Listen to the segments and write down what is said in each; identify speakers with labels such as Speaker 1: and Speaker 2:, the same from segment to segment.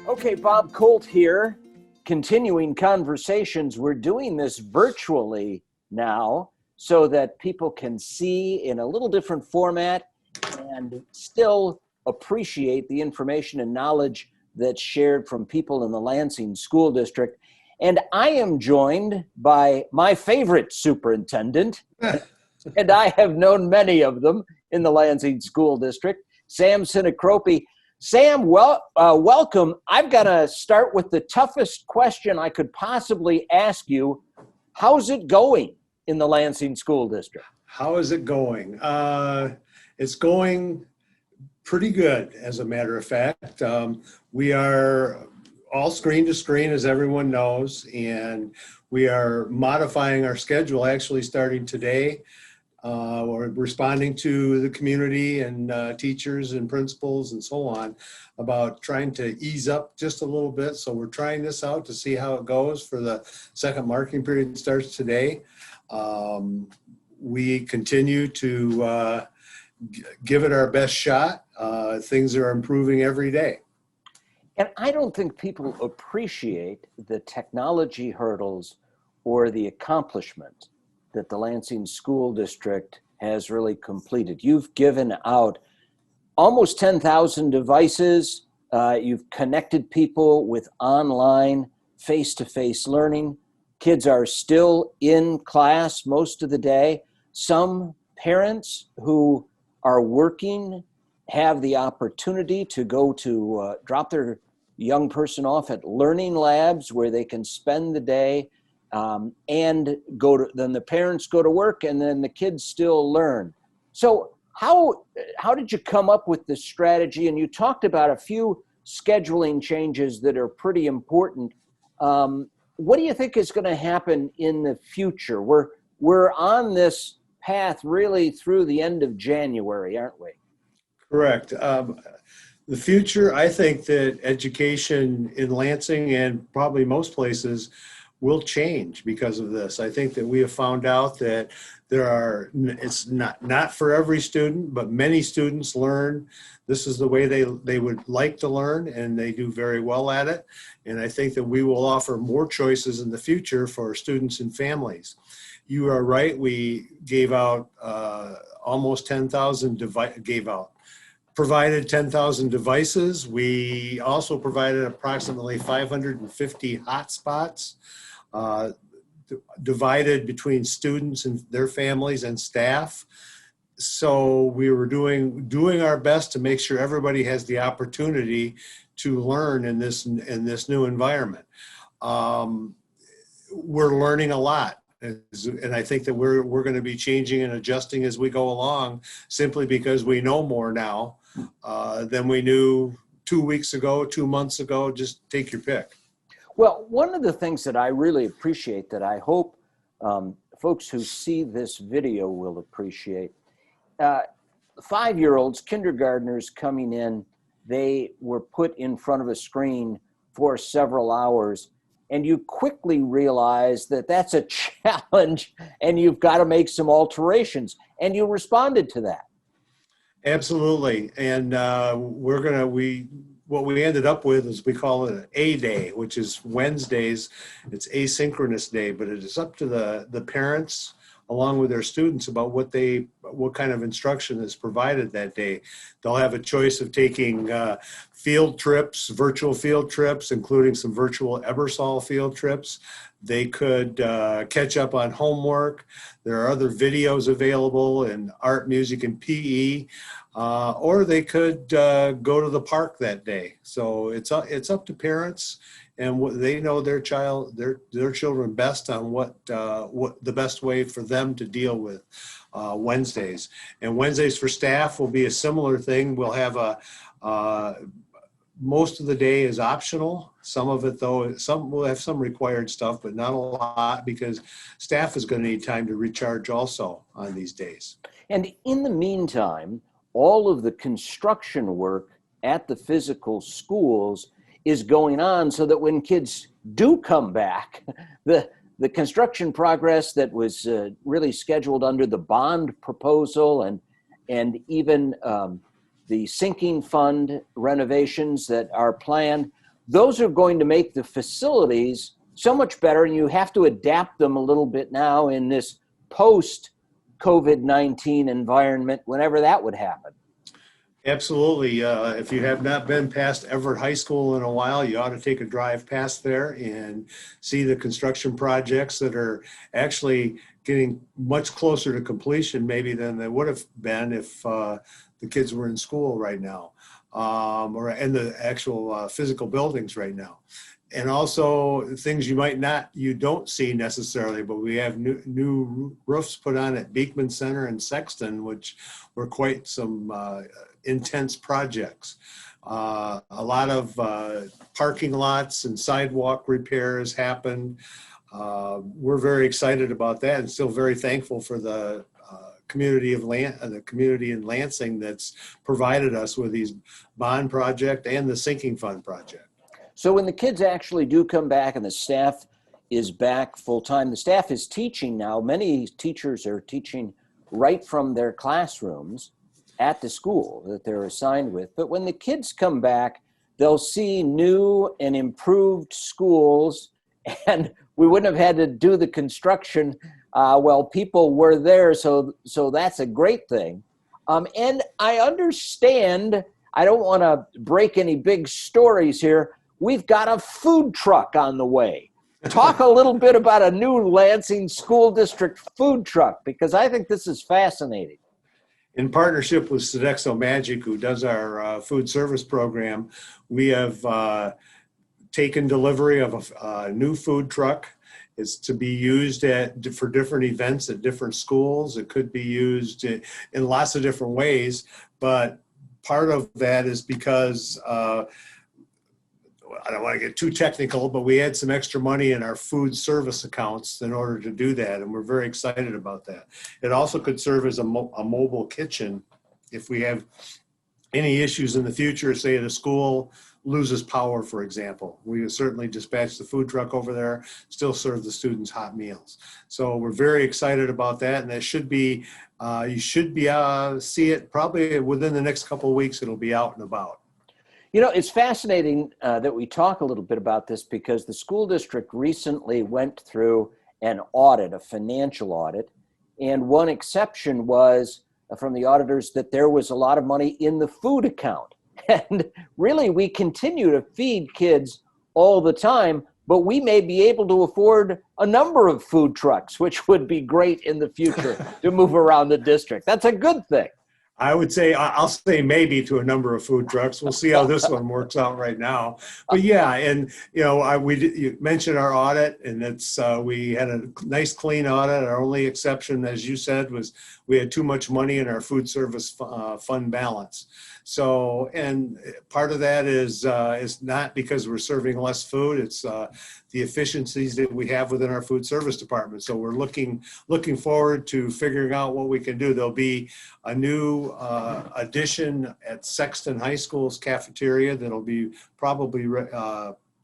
Speaker 1: Okay, Bob Colt here, continuing conversations. We're doing this virtually now so that people can see in a little different format and still appreciate the information and knowledge that's shared from people in the Lansing School District. And I am joined by my favorite superintendent, and I have known many of them in the Lansing School District, Sam Sinicropi. Sam, welcome. I've got to start with the toughest question I could possibly ask you. How's it going in the Lansing School District?
Speaker 2: How is it going? It's going pretty good, as a matter of fact. We are all screen to screen, as everyone knows, and we are modifying our schedule actually starting today. We're responding to the community and teachers and principals and so on about trying to ease up just a little bit. So we're trying this out to see how it goes for the second marking period starts today. We continue to give it our best shot. Things are improving every day.
Speaker 1: And I don't think people appreciate the technology hurdles or the accomplishment that the Lansing School District has really completed. You've given out almost 10,000 devices. You've connected people with online face-to-face learning. Kids are still in class most of the day. Some parents who are working have the opportunity to go to drop their young person off at learning labs where they can spend the day and then the parents go to work and then the kids still learn. So how did you come up with this strategy? And you talked about a few scheduling changes that are pretty important. What do you think is going to happen in the future? We're on this path really through the end of January, aren't we?
Speaker 2: Correct. The future, I think that education in Lansing and probably most places will change because of this. I think that we have found out that it's not for every student, but many students learn. This is the way they would like to learn, and they do very well at it. And I think that we will offer more choices in the future for students and families. You are right. We gave out almost 10,000 provided 10,000 devices. We also provided approximately 550 hotspots divided between students and their families and staff. So we were doing our best to make sure everybody has the opportunity to learn in this new environment. We're learning a lot. And I think that we're going to be changing and adjusting as we go along, simply because we know more now than we knew 2 weeks ago, 2 months ago. Just take your pick.
Speaker 1: Well, one of the things that I really appreciate that I hope folks who see this video will appreciate, 5-year-olds, kindergartners coming in, they were put in front of a screen for several hours. And you quickly realize that that's a challenge and you've got to make some alterations. And you responded to that.
Speaker 2: Absolutely. And what we ended up with is we call it an A day, which is Wednesdays. It's asynchronous day, but it is up to the parents along with their students about what kind of instruction is provided that day. They'll have a choice of taking field trips, virtual field trips, including some virtual Ebersol field trips. They could catch up on homework. There are other videos available in art, music, and PE, or they could go to the park that day. So it's up to parents, and they know their children best on what the best way for them to deal with Wednesdays. And Wednesdays for staff will be a similar thing. We'll have most of the day is optional. Some of it, though, will have some required stuff, but not a lot, because staff is going to need time to recharge also on these days.
Speaker 1: And in the meantime, all of the construction work at the physical schools is going on so that when kids do come back, the construction progress that was really scheduled under the bond proposal and even the sinking fund renovations that are planned those are going to make the facilities so much better, and you have to adapt them a little bit now in this post-COVID-19 environment, whenever that would happen.
Speaker 2: Absolutely. If you have not been past Everett High School in a while, you ought to take a drive past there and see the construction projects that are actually getting much closer to completion maybe than they would have been if the kids were in school right now, or in the actual physical buildings right now. And also things you don't see necessarily, but we have new roofs put on at Beekman Center and Sexton, which were quite some intense projects. A lot of parking lots and sidewalk repairs happened. We're very excited about that, and still very thankful for the community in Lansing that's provided us with these bond project and the sinking fund project.
Speaker 1: So when the kids actually do come back and the staff is back full-time, the staff is teaching now. Many teachers are teaching right from their classrooms at the school that they're assigned with. But when the kids come back, they'll see new and improved schools, and we wouldn't have had to do the construction while people were there. So that's a great thing. And I understand, I don't want to break any big stories here, we've got a food truck on the way. Talk a little bit about a new Lansing School District food truck, because I think this is fascinating.
Speaker 2: In partnership with Sodexo Magic, who does our food service program, we have taken delivery of a new food truck. It's to be used for different events at different schools. It could be used in lots of different ways, but part of that is because I don't want to get too technical, but we had some extra money in our food service accounts in order to do that, and we're very excited about that. It also could serve as a mobile kitchen if we have any issues in the future, say at a school loses power, for example. We would certainly dispatch the food truck over there, still serve the students hot meals. So we're very excited about that, and that should be, you should be see it probably within the next couple of weeks. It'll be out and about.
Speaker 1: You know, it's fascinating that we talk a little bit about this, because the school district recently went through an audit, a financial audit, and one exception was from the auditors that there was a lot of money in the food account. And really, we continue to feed kids all the time, but we may be able to afford a number of food trucks, which would be great in the future to move around the district. That's a good thing.
Speaker 2: I would say, I'll say maybe to a number of food trucks. We'll see how this one works out right now. But yeah, and you know, you mentioned our audit, and it's we had a nice clean audit. Our only exception, as you said, was we had too much money in our food service fund balance. So, and part of that is not because we're serving less food. It's the efficiencies that we have within our food service department. So we're looking forward to figuring out what we can do. There'll be a new addition at Sexton High School's cafeteria that'll be probably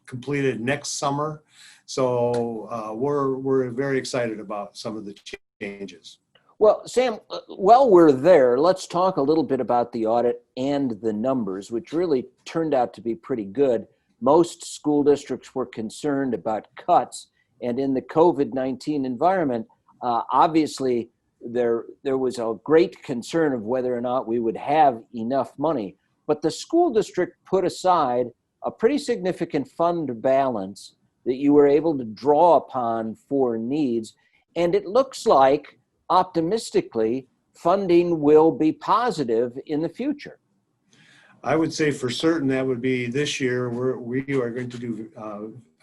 Speaker 2: completed next summer. So we're very excited about some of the changes.
Speaker 1: Well, Sam, while we're there, let's talk a little bit about the audit and the numbers, which really turned out to be pretty good. Most school districts were concerned about cuts, and in the COVID-19 environment, obviously there was a great concern of whether or not we would have enough money. But the school district put aside a pretty significant fund balance that you were able to draw upon for needs, and it looks like, optimistically, funding will be positive in the future.
Speaker 2: I would say for certain that would be this year. We are going to do,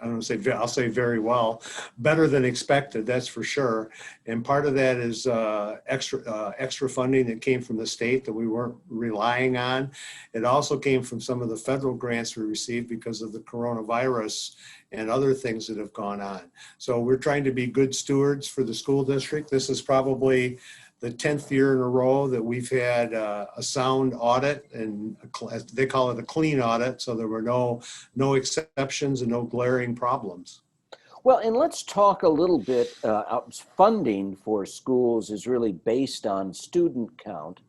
Speaker 2: I'll say very well, better than expected, that's for sure. And part of that is extra funding that came from the state that we weren't relying on. It also came from some of the federal grants we received because of the coronavirus and other things that have gone on. So we're trying to be good stewards for the school district. This is probably the 10th year in a row that we've had a sound audit, and they call it a clean audit. So there were no exceptions and no glaring problems.
Speaker 1: Well, and let's talk a little bit, funding for schools is really based on student count.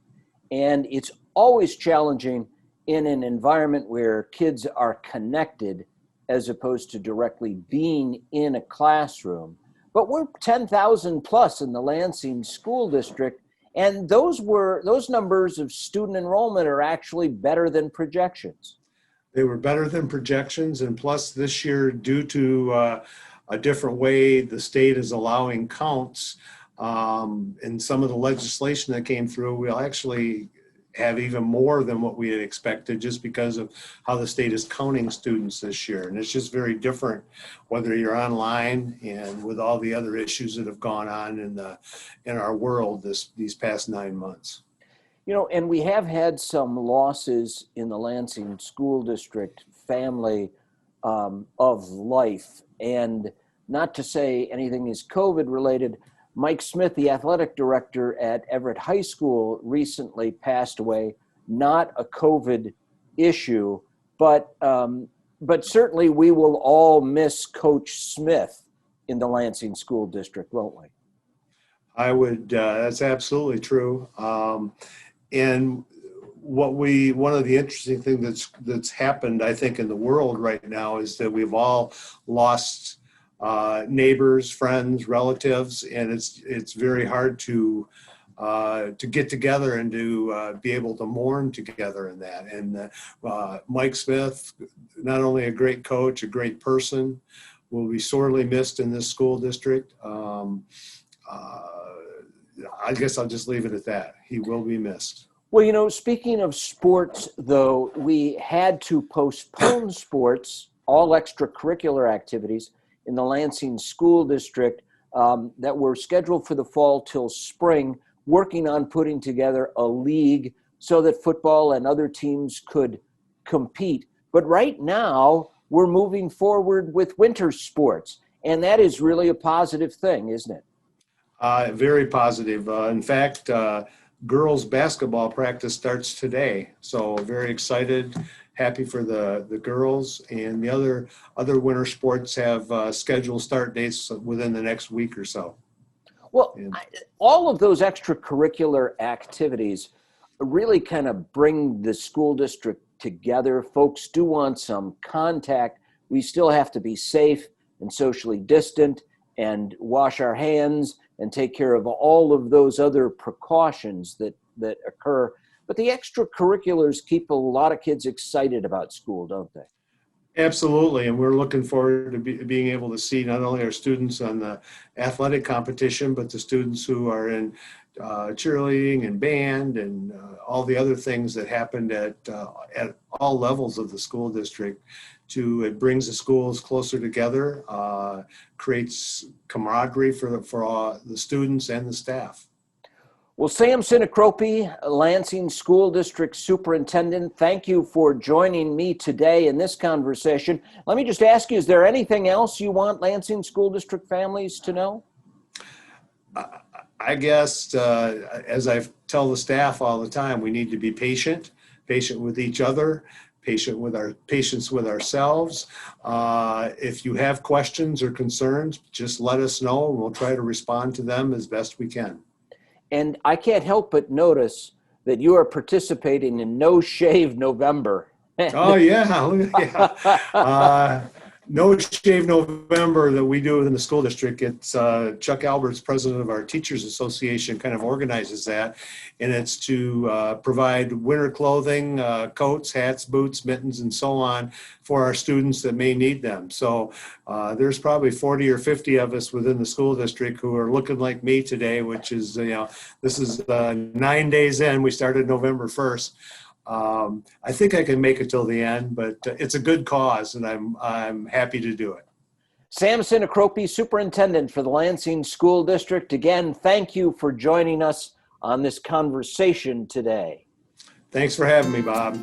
Speaker 1: And it's always challenging in an environment where kids are connected as opposed to directly being in a classroom. But we're 10,000 plus in the Lansing School District, and those numbers of student enrollment are actually better than projections.
Speaker 2: They were better than projections, and plus this year, due to a different way the state is allowing counts, and some of the legislation that came through, we'll actually have even more than what we had expected just because of how the state is counting students this year. And it's just very different whether you're online and with all the other issues that have gone on in our world these past 9 months.
Speaker 1: You know, and we have had some losses in the Lansing School District family of life. And not to say anything is COVID related, Mike Smith, the athletic director at Everett High School, recently passed away. Not a COVID issue, but certainly we will all miss Coach Smith in the Lansing School District, won't we?
Speaker 2: I would. That's absolutely true. And one of the interesting things that's happened, I think, in the world right now is that we've all lost neighbors, friends, relatives, and it's very hard to get together and to be able to mourn together in that. And Mike Smith, not only a great coach, a great person, will be sorely missed in this school district. I guess I'll just leave it at that. He will be missed.
Speaker 1: Well, you know, speaking of sports, though, we had to postpone sports, all extracurricular activities in the Lansing School District that were scheduled for the fall till spring, working on putting together a league so that football and other teams could compete. But right now, we're moving forward with winter sports, and that is really a positive thing, isn't it?
Speaker 2: Very positive. In fact, girls basketball practice starts today, so very excited. Happy for the girls, and the other winter sports have scheduled start dates within the next week or so.
Speaker 1: Well, all of those extracurricular activities really kind of bring the school district together. Folks do want some contact. We still have to be safe and socially distant and wash our hands and take care of all of those other precautions that occur. But the extracurriculars keep a lot of kids excited about school, don't they?
Speaker 2: Absolutely, and we're looking forward to being able to see not only our students on the athletic competition, but the students who are in cheerleading and band and all the other things that happened at all levels of the school district. It brings the schools closer together, creates camaraderie for the students and the staff.
Speaker 1: Well, Sam Sinicropi, Lansing School District Superintendent, thank you for joining me today in this conversation. Let me just ask you, is there anything else you want Lansing School District families to know?
Speaker 2: I guess, as I tell the staff all the time, we need to be patient with each other, patient with ourselves. If you have questions or concerns, just let us know and we'll try to respond to them as best we can.
Speaker 1: And I can't help but notice that you are participating in No Shave November.
Speaker 2: Oh, yeah. No Shave November that we do in the school district. It's Chuck Alberts, president of our Teachers Association, kind of organizes that. And it's to provide winter clothing, coats, hats, boots, mittens, and so on for our students that may need them. So there's probably 40 or 50 of us within the school district who are looking like me today, which is, this is 9 days in. We started November 1st. I think I can make it till the end, but it's a good cause, and I'm happy to do it.
Speaker 1: Sam Sinicropi, Superintendent for the Lansing School District. Again, thank you for joining us on this conversation today.
Speaker 2: Thanks for having me, Bob.